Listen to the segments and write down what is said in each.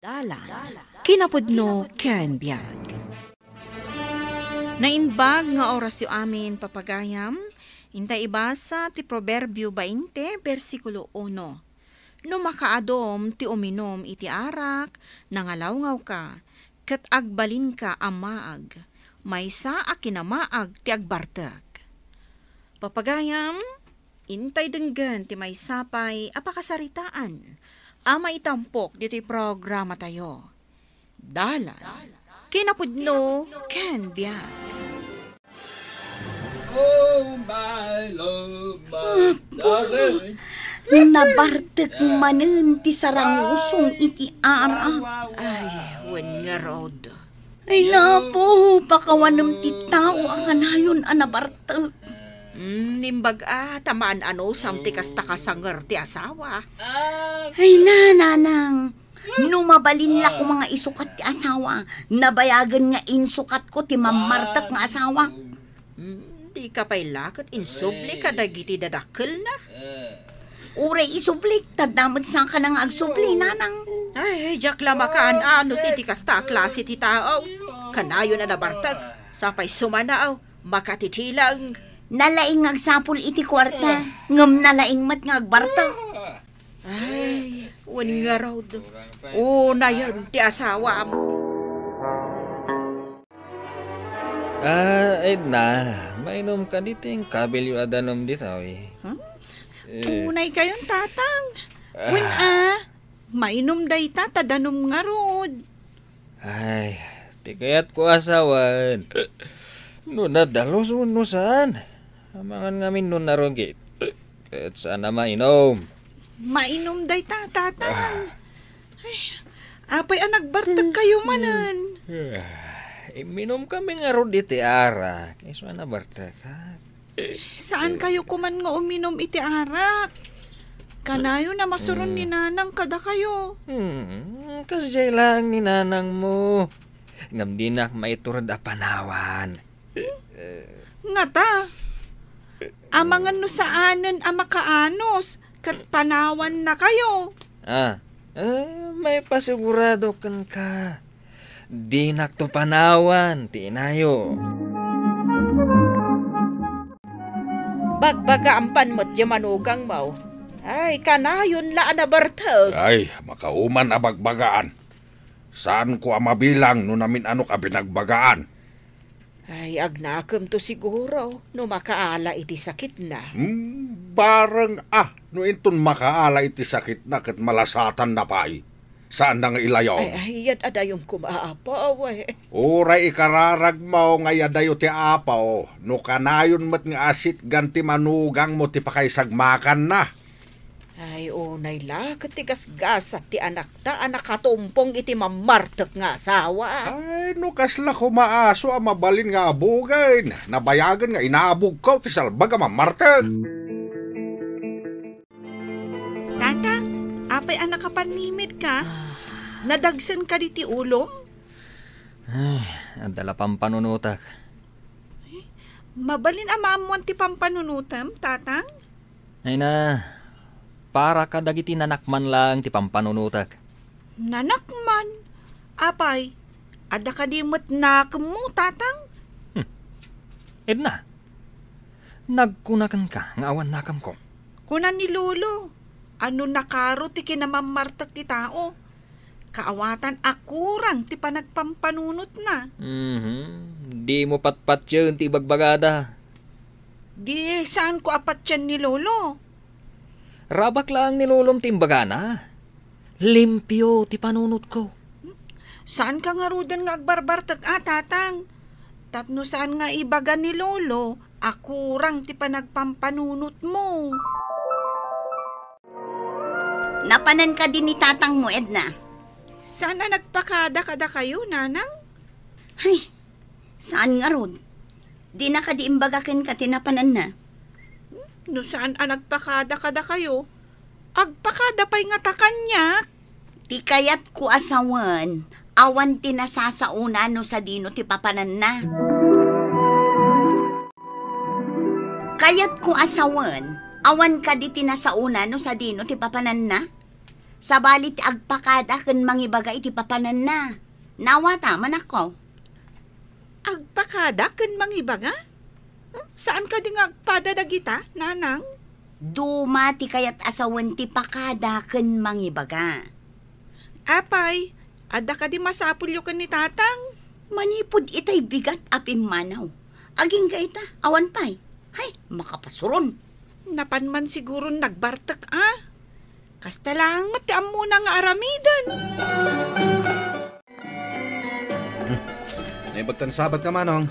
Dalan, kinapudno ken biag. Nainbag nga oras yu amin papagayam, intay ibasa ti Proverbio 20, versikulo 1. No makaadom ti uminom iti arak, nangalawngaw ka, ket agbalin ka amaag, maysa a kinamaag ti agbartek. Papagayam, intay denggan ti maysapay apakasaritaan, ama itampok dito'y programa tayo. Dalan, kinapudno, ken biag. Oh, my love, my darling. Nabartek manen ti sarangusong iti arak. Ay, wen nga rod. Ay napo, pakawanam ti tao akanayon a nabartek. Nimbag tamaan samti kasta kasanger ti asawa. Ay nanang, numabalin la ko mga isukat ti asawa. Nabayagan nga insukat ko ti mamartek nga asawa. Di ka pa'y lakot, insubli ka dagiti dadakkel na. Uray isublik, tadamad sa ka nang agsubli, nanang. Ay, jak lamakaan si ti kasta klase ti tao. Kanayo na nabartag, sapay sumanaaw, makatitilang. Nalaing agsapol iti kwarta, ngam nalaing mat nga agbartek. Ay, wan nga raw do. Na yun, ti asawa mo. Edna, mainom ka dito yung kabilyo adanom dito, eh. Tunay kayon, tatang. Wen mainom day tadanom nga rod. Ay, di kaya't ko asawan. No nadalos no saan? Amangan ngamin no narogit. At sana mainom. Mainom day tatang. Ay, apay nagbartag kayo manan. Minom kami nga ron iti arak. Iso na bartek, ha? Saan kayo kuman nga uminom iti arak? Kanayo na masuron ni nanang kada kayo. Kasi lang ni nanang mo. Ngam dinak maiturad a panawan. Nga ta. Amangan no saanan a makaanos. Kat panawan na kayo. May pasigurado kan ka. Dinak to panawan, tinayo. Bagbagampan mo't yamanugang mo. Ay, kanayon laan na bartag. Ay, makauman a bagbagaan. Saan ko mabilang no namin ano ka binagbagaan? Ay, agnakam to siguro, no makaala iti sakit na. Barang no inton makaala iti sakit na kat malasatan na pa'y. Saan na nga ilayaw? Ay, yad adayong kumaapaw eh. Uray ikararag mo nga yadayo ti apaw. No kanayon mat nga asit ganti manugang mo ti pakaisagmakan na. Ay, unay la, katigas-gas at ti anak ta, anak katumpong iti mamartek nga asawa. Ay, no kasla ko maaso ang mabalin nga abugay. Nabayagan nga inaabog ko ti salbag ang mamartek. Tatang, apay anak kapanimid ka? Nadagsan ka di ti ulong? Ay, adala pampanunutak. Mabalin amamuan ti pampanunutam, tatang? Ay na, para ka dagiti nanakman lang ti pampanunutak. Nanakman? Apay, ada ka di mo't nakmo, tatang? Edna, nagkunakan ka nga awan nakam ko. Kunan ni Lolo, ano nakaro ti kinamamartak ti tao? Kaawatan akurang ti panagpampanunot na. Di mo patpat yun ti bagbagada. Di saan ko apat yan ni Lolo? Rabak lang ni Lolom ti imbagana. Limpyo ti panunot ko. Saan ka nga rudan nga agbarbartag tatang? Tapno saan nga ibaga ni Lolo, akurang ti panagpampanunot mo. Napanan ka din ni tatang mo, Edna. Sana nagpakada-kada kayo, nanang? Ay, saan nga rod? Di na ka di imbagakin ka tinapanan na. No saan nagpakada-kada kayo? Agpakada pa'y nga takanyak. Ti kayat ko asawan, awan tinasasauna no sa dino ti papanan na. Kayat ko asawan, awan ka di tinasauna no sa dino ti papanan na. Sa balit agpakada ken mangibaga iti papanan na. Nawata man ako. Agpakada ken mangibaga? Saan ka di nga agpada dagita, nanang? Duma ti kayat asawan ti pakada ken mangibaga. Apay, ada ka di masapulyo ken ni tatang. Manipod itay bigat apim manaw. Aging ka ita, awan pay. Hay, makapasuron. Napan man siguro nagbartak Kasta lang matiam muna nga aramidan. Naibagtan sabat ka manong.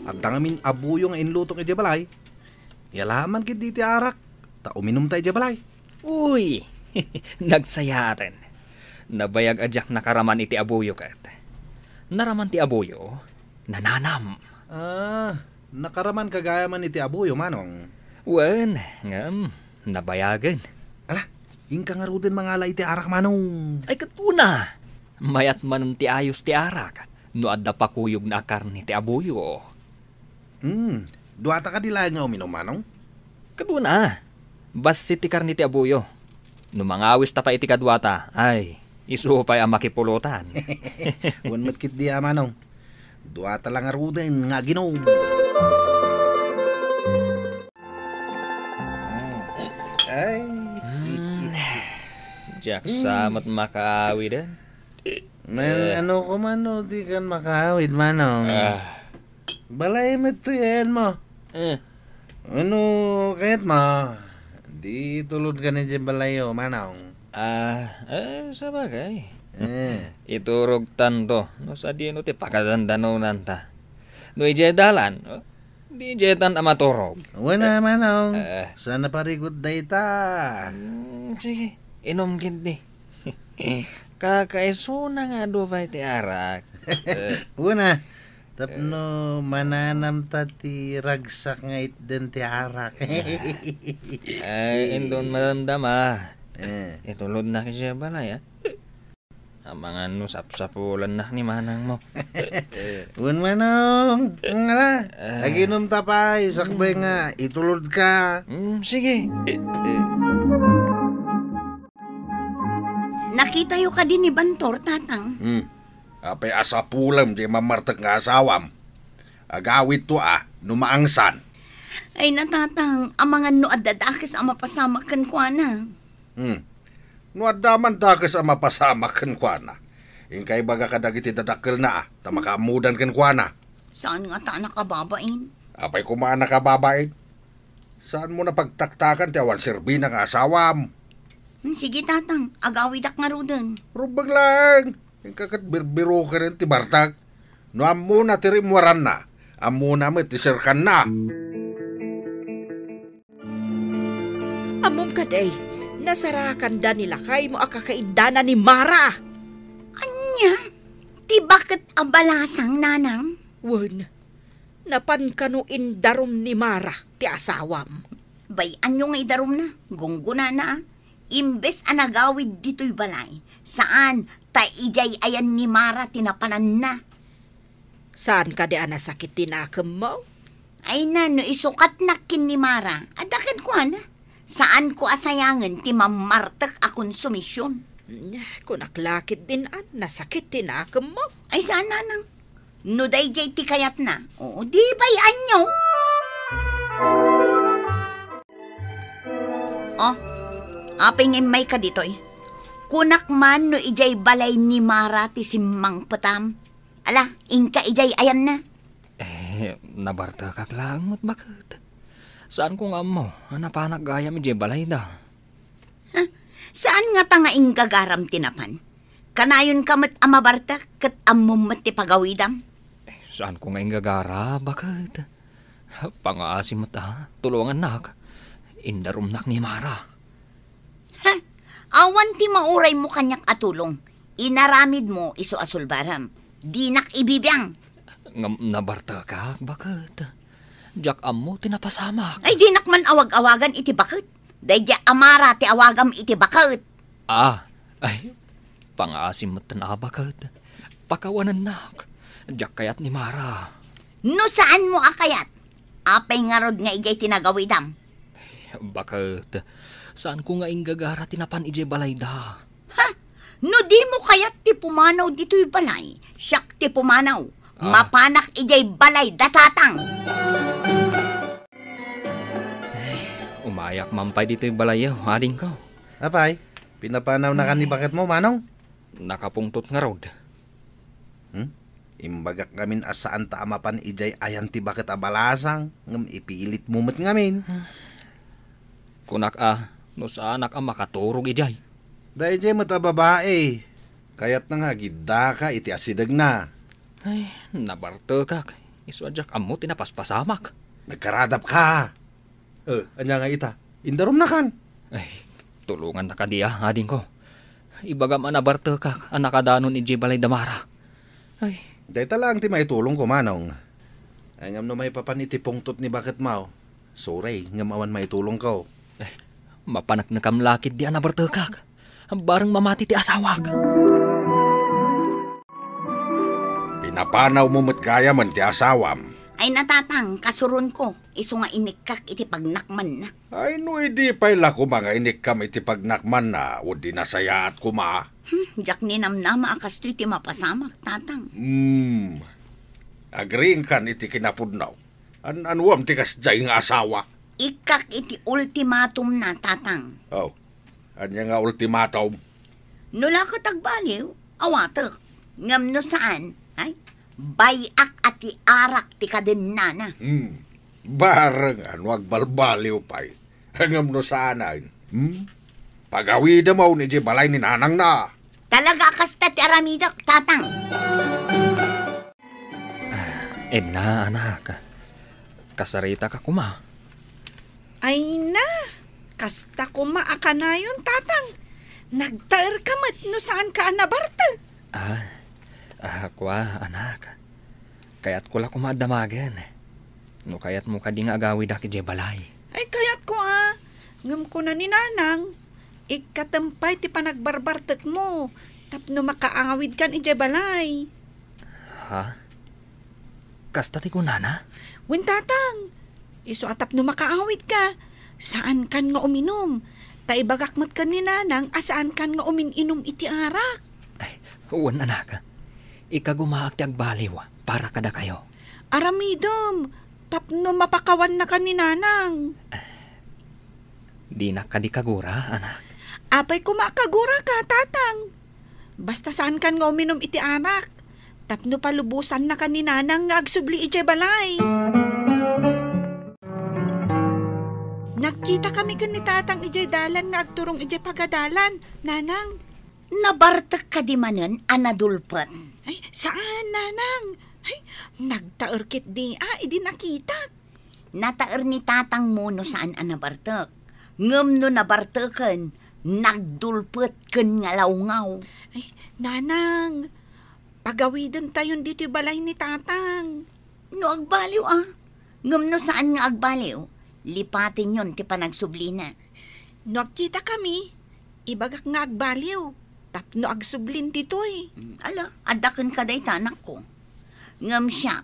At dangamin abuyo nga inlutong iti balay. Yalaman kit di ti arak. Ta uminom tayo iti balay. Uy, nagsayaren. Nabayag ajak nakaraman iti abuyo kat. Naraman ti abuyo, nananam. Nakaraman kagaya man iti abuyo manong. Wen, ngam, nabayagan. Ala, ingka nga rudin mga ala iti arak manong. Ay katuna, mayat man ti ayos ti arak. No adda pa kuyog na karni ti abuyo. Duwata ka dilayan nga uminom manong. Katuna, basi ti karni ti abuyo. No mangawis ta pa iti kadwata, ay, isu pa'y ang makipulutan. Wan matkit di manong. Duwata lang nga rudin nga ginom. Ay. Jack samat makaawi din. Ano ko mano, di kan makawid manong. Balay mo ito yan mo. Ano, kahit mo. Di tulod ka na dyan balayo, manong. Sa bagay. Iturog tanto. No sa di no ti pakadandanaw nanta. No ijedalan. Di jetan amaturog. Wala manong. Sana parigod dayta. Sige, inom gindi. Kakaiso na nga do pa iti arak. Una, tapno mananam ta ti ragsak nga itden ti arak. Ay, indon maramdama. Itulod na kisya balay, Ang mga nusap-sapulan na ni manang mo. Wan manong. Ngala, aginom tapay. Sakbay nga, itulod ka. Sige. Nakita yo ka din ni Bantor, tatang. Apay asapulam di mamartag nga asawam. Agawit to numaangsan. Ay natatang, ang mga noadadakis ang mapasama kan kwa na. No adaman dakas ang mapasama kan kwa na. Ingkay baga kadagiti dadakkel na ta makamudan kan kwa na. Saan nga ta nakababain? Apay kumaan nakababain. Saan mo na pagtaktakan ti awan serbi ng asawam? Sige tatang, agawidak nga rudin. Rubag lang. Yung kakat birbiro ka rin ti Bartag. No amo na ti rimwaran na. Amo na mo ti sirkan na. Amom ka day, nasarakan da nila kay mo akakaidana ni Mara. Anya? Ti bakit abalasang nanang? Wen, napan kanuin darom ni Mara, ti asawam. Bay, anyo nga idarom na? Gungguna na Imbes anagawid dito'y balay. Saan? Ta ijay ayan ni Mara tinapanan na. Saan ka di anasakit tinakam mo? Ay na, no isukat na kin ni Mara. Adakan ko na. Saan ko asayangan ti mamartak akong sumisyon? Kung naklakit din nasakit tinakam mo. Ay saan nanang? No day jay ti kayat na. Oo, di bay anyo? Oh, aping may ka dito'y. Kunak man no ijay balay ni Mara ti simang patam. Ala, ingka ijay ayan na. Nabarta kak lang mo't bakit? Saan kong amo? Napanak gaya mi balay da. Saan nga ta nga ingagaram tinapan? Kanayon ka mat amabarta kat amom mat ti pagawidam? Saan ko nga ingagara? Bakit? Pangaasim mo't tulungan nak. Indarum nak ni Mara. Awan ti mauray mo kanyak atulong. Inaramid mo iso asulbaram. Dinak ibibiyang. Nabarta ka? Bakit? Jack amo tinapasamak. Ay dinak man awag-awagan iti bakit. Dayja amara ti awagam iti bakit. Ay, pangaasim mo't na bakit? Pakawanan nak. Jack kayat ni Mara. No saan mo akayat? Apay nga rod nga ijay tinagawidam. Bakit? Saan ko nga inggagara tinapan ije balay da? No di mo kaya't ti pumanaw dito'y balay, siyak ti pumanaw. Mapanak ijay balay datatang. Umayak mampay dito'y balayaw, ading ko. Apay, pinapanaw na ka ni bakit mo, manong? Nakapungtot nga road. Imbagak ngamin asaan ta amapan ijay ayan ti bakit abalasang, ngam ipilit mumot ngamin. Kunak no saan ang makaturog ijay. Dahil ijay mata babae, kayat na nga gidda ka iti asidag na. Ay, nabarte kak. Iswadyak amo tinapaspasamak. Nagkaradap ka. Anya nga ita, indarom na kan. Ay, tulungan na ka diya, ading ko. Ibagam anabarte kak, ang nakadanon ijay balay damara. Ay, Dahil talang ti may tulong ko, manong. Ay ngam no may papaniti pungtot ni bakit mau. Sorry, ngam awan may tulong ko. mapanak na kamlakit di anabarte kak. Barang mamati ti asawak. Pinapanaw mo mo't kaya man ti asawam. Ay natatang, kasurun ko. Iso nga inikak iti pagnakman na. Ay no, di pala ko mga inikam iti pagnakman na o di nasayaat ko ma. Jak ni namnama akas to iti mapasamak, tatang. Agreeing kan iti kinapudnaw. Anwam ti kasjay nga asawa. Ikak iti ultimatum na, tatang. Oh, anya nga ultimatum. Nula ka tagbaliw, awatek. Ngam no saan, ay, bayak ati arak ti kadennana. Barang wag balbaliw pa'y. Hangam no saanan. Pagawida mo ni di balay ni nanang na. Talaga kasta ti aramidak, tatang. Edna, anak. Kasarita ka kuma. Ay na, kasta kumaaka na yun, tatang. Nagtaer ka mat no saan ka anabarta. Kwa, anak. Kaya't ko la kumadamagan. No kayat mo ka di nga agawid aki di balay. Ay kayat ko ngam ko na ni nanang. Ikatampay ti panagbarbartek mo. Tapno makaangawid kan ije balay. Ha? Kasta ti kunana? Wen tatang, iso atap no makaangawid ka. Saan kan nga uminom? Taibagak mat kan ni nanang, asaan kan nga uminom iti arak. Ay, uwan anak. Ikagumaak ti agbaliw para kada kayo. Aramidom, tapno mapakawan na kan ni nanang. Di na ka di kagura, anak. Apay kumakagura ka, tatang. Basta saan kan nga uminom iti anak. Tapno palubusan na kan ni nanang nga agsubli ije balay. Nagkita kami kan ni tatang ije dalan nga agturong ije pagadalan, nanang. Nabartek ka di manen, anadulpat. Ay, saan, nanang? Ay, nagtaerkit di, idi nakita. Nataer ni tatang mo no saan anabartek. Ngem no nabarteken, nagdulpet ken nga lawngaw. Ay, nanang, pagawidan tayon dito balay ni tatang. No agbaliw Ngem no saan nga agbaliw, lipatin yon ti panagsubli na. No agkita kami, ibagak nga agbaliw. Tapno agsublin ditoy. Ala, adaken ka day tanak ko. Ngem siya,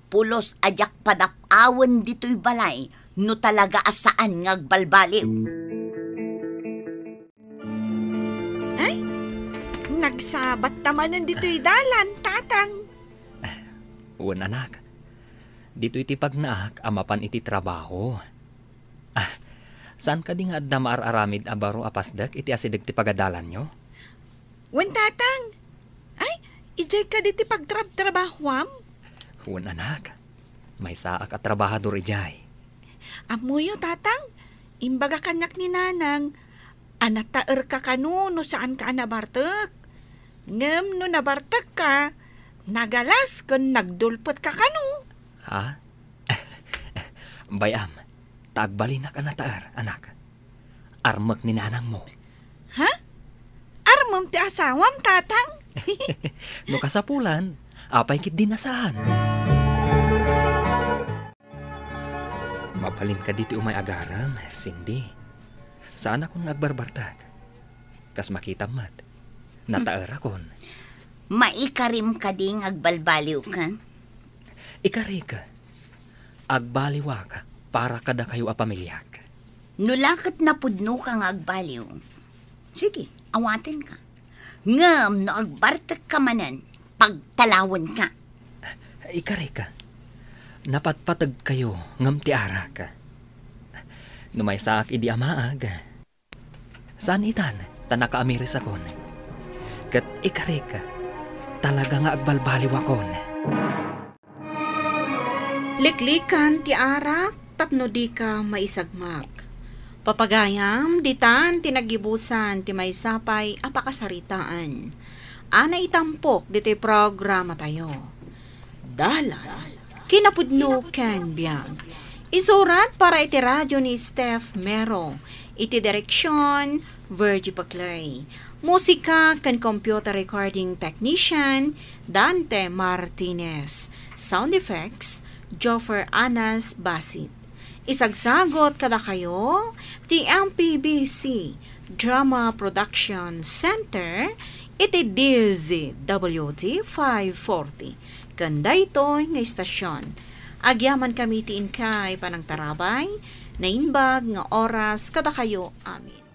pulos ajak padapawan dito'y balay, no talaga asaan nga agbalbaliw. Ay, nagsabat tamanan dito'y dalan, tatang. Uwan anak. Dito iti pagnaak, amapan iti trabaho. Saan ka di nga adda maararamid abaro apasdak iti asidag ti pagadalan nyo? Wen tatang, ay, ijay ka diti pagtrabahwam? Uwan anak. May saak at trabahador ijay. Amuyo, tatang, imbaga kanyak ni nanang, anataer ka kanu no saan ka anabartek. Ngem no nabartek ka, nagalas kun nagdulpot ka kanu. Ha? Bayam, tagbali na ka nataer, anak. Armak ni nanang mo. Ha? Armam ti asawam, tatang? No kasapulan, apay kit dinasahan. Mapalin ka dito umay agaram, Cindy. Saan akong nagbarbartag? Kas makita mat. Nataer akon. Maikarim ka ding agbalbaliw ka? Ikari ka. Agbaliwa ka para kada kayo apamilyak. Nulakot na pudno ka nga agbaliw. Sige, awatin ka. Ngam no agbartag ka manan, pagtalawon ka. Ikari ka. Napatpatag kayo ngam ti ara ka. Numay saak idi amaag. Saan itan, tanaka-amiris akon. Kat ikari ka, talaga nga agbalbaliw akon. Liklikan ti arak, tapno di ka maisagmak. Papagayam, ditan tinagibusan ti may sapay apakasaritaan. Ana itampok dito'y programa tayo. Dala, kinapudno ken biyag. Isurat para iti radyo ni Steph Mero. Iti direksyon, Virgie Paclay. Musika ken computer recording technician, Dante Martinez. Sound effects, Joffer Anas Basit. Isagsagot kada kayo, ti MPBC Drama Production Center, iti DZWT 540. Ganda ito'y nga istasyon. Agyaman kami ti inkay panang tarabay, na inbag nga oras kada kayo amin.